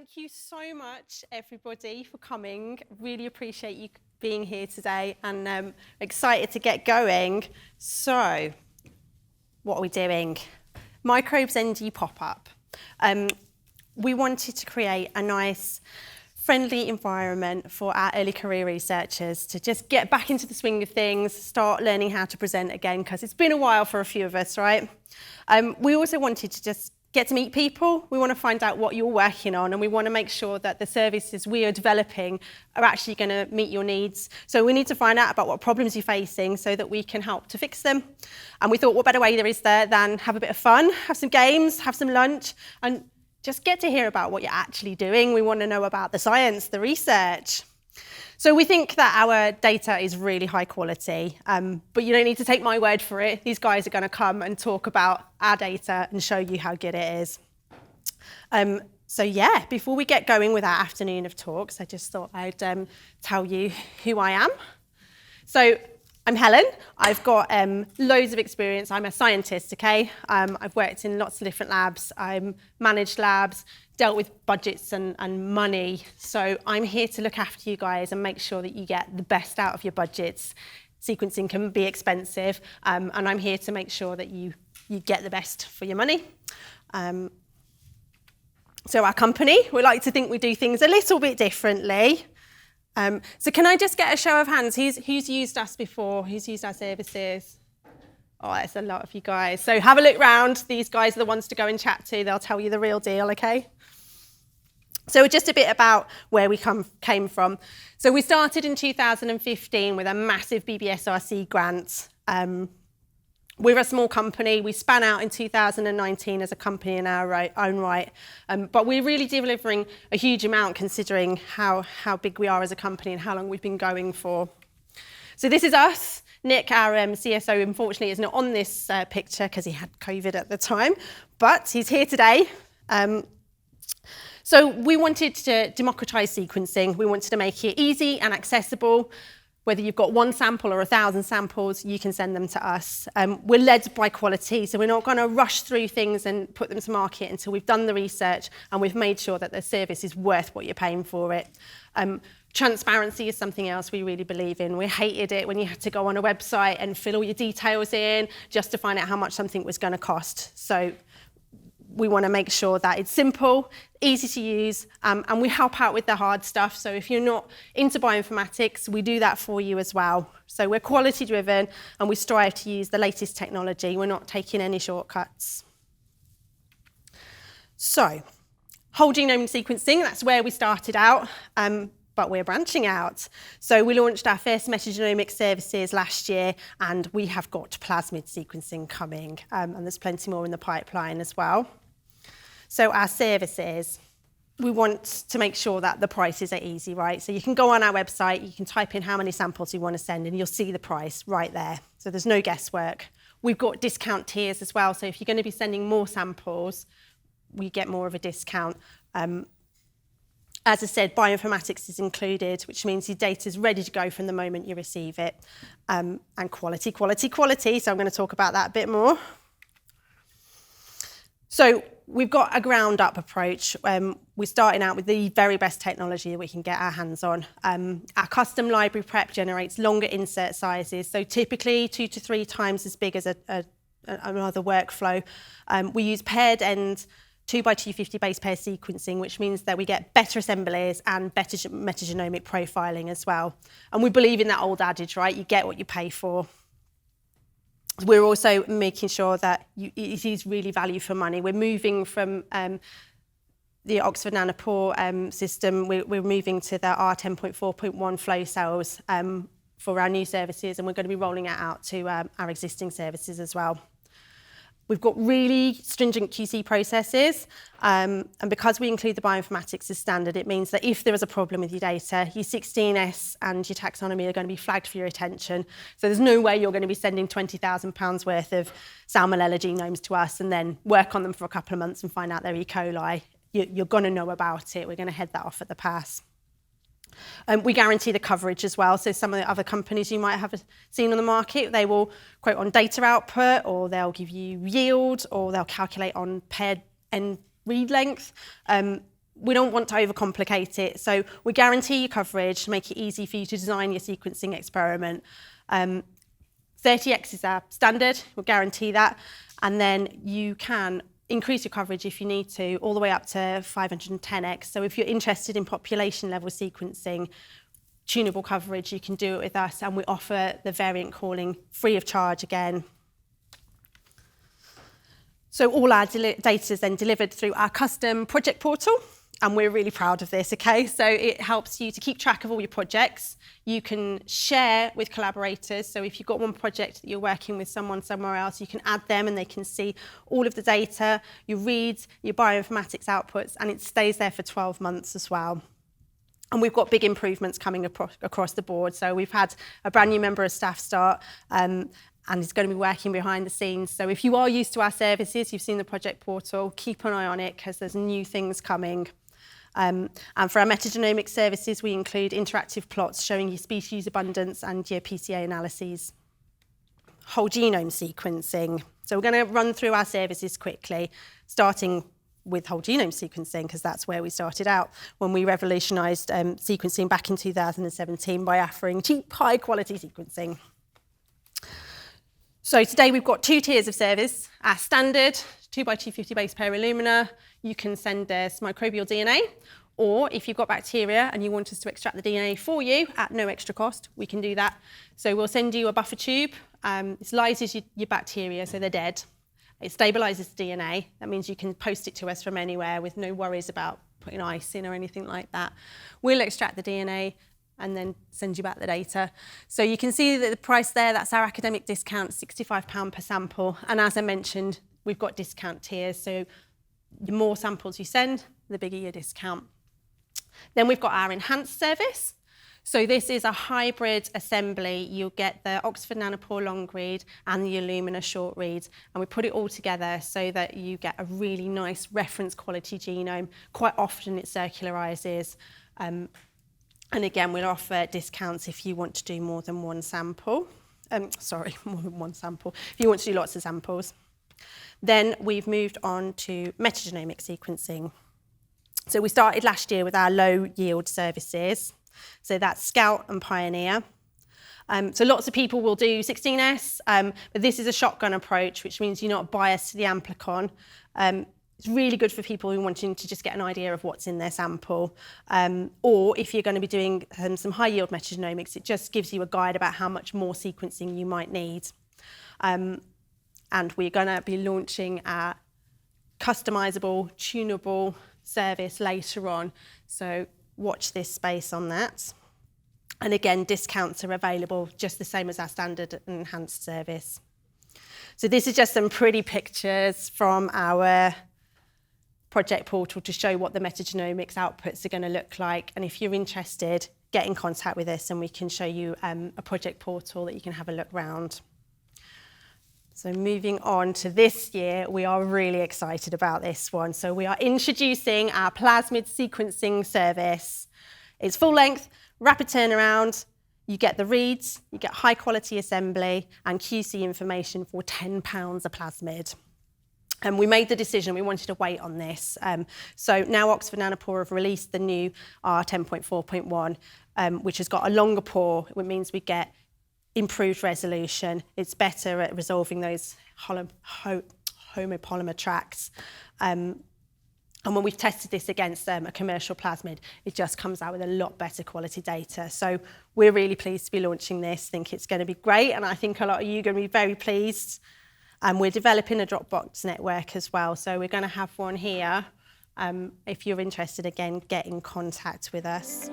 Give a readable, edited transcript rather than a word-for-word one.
Thank you so much, everybody, for coming. Really appreciate you being here today, and excited to get going. So, what are we doing? MicrobesNG pop-up. We wanted to create a nice, friendly environment for our early career researchers to just get back into the swing of things, start learning how to present again, because it's been a while for a few of us, right? We also wanted to just get to meet people. We want to find out what you're working on, and we want to make sure that the services we are developing are actually going to meet your needs. So we need to find out about what problems you're facing so that we can help to fix them. And we thought, what better way there is there than have a bit of fun, have some games, have some lunch, and just get to hear about what you're actually doing. We want to know about the science, the research. So we think that our data is really high quality, but you don't need to take my word for it. These guys are going to come and talk about our data and show you how good it is. So yeah, before we get going with our afternoon of talks, I just thought I'd tell you who I am. So I'm Helen. I've got loads of experience. I'm a scientist, okay? I've worked in lots of different labs. I've managed labs, dealt with budgets and money. So I'm here to look after you guys and make sure that you get the best out of your budgets. Sequencing can be expensive, and I'm here to make sure that you get the best for your money. So our company, we like to think we do things a little bit differently. So can I just get a show of hands? Who's used us before? Who's used our services? Oh, that's a lot of you guys. So have a look round. These guys are the ones to go and chat to. They'll tell you the real deal, okay? So just a bit about where we came from. So we started in 2015 with a massive BBSRC grant. We're a small company. We span out in 2019 as a company in our own right. But we're really delivering a huge amount considering how big we are as a company and how long we've been going for. So this is us. Nick, our CSO, unfortunately, is not on this picture because he had COVID at the time, but he's here today. So we wanted to democratize sequencing. We wanted to make it easy and accessible. Whether you've got one sample or 1,000 samples, you can send them to us. We're led by quality, so we're not going to rush through things and put them to market until we've done the research and we've made sure that the service is worth what you're paying for it. Transparency is something else we really believe in. We hated it when you had to go on a website and fill all your details in just to find out how much something was going to cost. So we want to make sure that it's simple, easy to use, and we help out with the hard stuff. So if you're not into bioinformatics, we do that for you as well. So we're quality driven and we strive to use the latest technology. We're not taking any shortcuts. So whole genome sequencing, that's where we started out. But we're branching out. So we launched our first metagenomic services last year, and we have got plasmid sequencing coming, and there's plenty more in the pipeline as well. So our services, we want to make sure that the prices are easy, right? So you can go on our website, you can type in how many samples you want to send, and you'll see the price right there. So there's no guesswork. We've got discount tiers as well, so if you're going to be sending more samples, we get more of a discount. As I said, bioinformatics is included, which means your data is ready to go from the moment you receive it. And quality, quality, quality. So I'm going to talk about that a bit more. So we've got a ground-up approach. We're starting out with the very best technology that we can get our hands on. Our custom library prep generates longer insert sizes, so typically 2 to 3 times as big as another workflow. We use paired-end 2x250 base pair sequencing, which means that we get better assemblies and better metagenomic profiling as well. And we believe in that old adage, right? You get what you pay for. We're also making sure that it is really value for money. We're moving from the Oxford Nanopore system, we're moving to the R10.4.1 flow cells for our new services, and we're going to be rolling it out to our existing services as well. We've got really stringent QC processes, and because we include the bioinformatics as standard, it means that if there is a problem with your data, your 16S and your taxonomy are going to be flagged for your attention. So there's no way you're going to be sending £20,000 worth of salmonella genomes to us and then work on them for a couple of months and find out they're E. coli. You're going to know about it. We're going to head that off at the pass. We guarantee the coverage as well. So some of the other companies you might have seen on the market, they will quote on data output, or they'll give you yield, or they'll calculate on paired end read length. we don't want to overcomplicate it. So we guarantee your coverage to make it easy for you to design your sequencing experiment. 30x is our standard, we'll guarantee that. And then you can increase your coverage if you need to, all the way up to 510x. So if you're interested in population level sequencing, tunable coverage, you can do it with us, and we offer the variant calling free of charge again. So all our data is then delivered through our custom project portal, and we're really proud of this, okay? So it helps you to keep track of all your projects. You can share with collaborators. So if you've got one project that you're working with someone somewhere else, you can add them and they can see all of the data, your reads, your bioinformatics outputs, and it stays there for 12 months as well. And we've got big improvements coming across the board. So we've had a brand new member of staff start, and is going to be working behind the scenes. So if you are used to our services, you've seen the project portal, keep an eye on it because there's new things coming. And for our metagenomic services, we include interactive plots showing your species abundance and your PCA analyses. Whole genome sequencing. So we're going to run through our services quickly, starting with whole genome sequencing, because that's where we started out when we revolutionised sequencing back in 2017 by offering cheap, high-quality sequencing. So today we've got 2 tiers of service. Our standard 2x250 base pair Illumina, you can send us microbial DNA, or if you've got bacteria and you want us to extract the DNA for you at no extra cost, we can do that. So we'll send you a buffer tube. It lyses your bacteria so they're dead. It stabilises the DNA. That means you can post it to us from anywhere with no worries about putting ice in or anything like that. We'll extract the DNA and then send you back the data. So you can see that the price there, that's our academic discount, £65 per sample. And as I mentioned, we've got discount tiers. So the more samples you send, the bigger your discount. Then we've got our enhanced service. So this is a hybrid assembly. You'll get the Oxford Nanopore long read and the Illumina short read, and we put it all together so that you get a really nice reference quality genome. Quite often it circularises. And again, we'll offer discounts if you want to do more than one sample. More than one sample, if you want to do lots of samples. Then we've moved on to metagenomic sequencing. So we started last year with our low yield services. So that's Scout and Pioneer. So lots of people will do 16S, but this is a shotgun approach, which means you're not biased to the amplicon. It's really good for people who are wanting to just get an idea of what's in their sample. Or if you're going to be doing some high yield metagenomics, it just gives you a guide about how much more sequencing you might need. And we're going to be launching our customizable, tunable service later on. So watch this space on that. And again, discounts are available just the same as our standard and enhanced service. So this is just some pretty pictures from our project portal to show what the metagenomics outputs are going to look like. And if you're interested, get in contact with us and we can show you a project portal that you can have a look round. So moving on to this year, we are really excited about this one. So we are introducing our Plasmid sequencing service. It's full length, rapid turnaround. You get the reads, you get high quality assembly and QC information for £10 a Plasmid. And we made the decision, we wanted to wait on this. So now Oxford Nanopore have released the new R10.4.1, which has got a longer pore, which means we get improved resolution. It's better at resolving those homopolymer tracks. And when we've tested this against a commercial plasmid, it just comes out with a lot better quality data. So we're really pleased to be launching this. I think it's going to be great, and I think a lot of you are going to be very pleased. And we're developing a Dropbox network as well. So we're going to have one here. If you're interested, again, get in contact with us.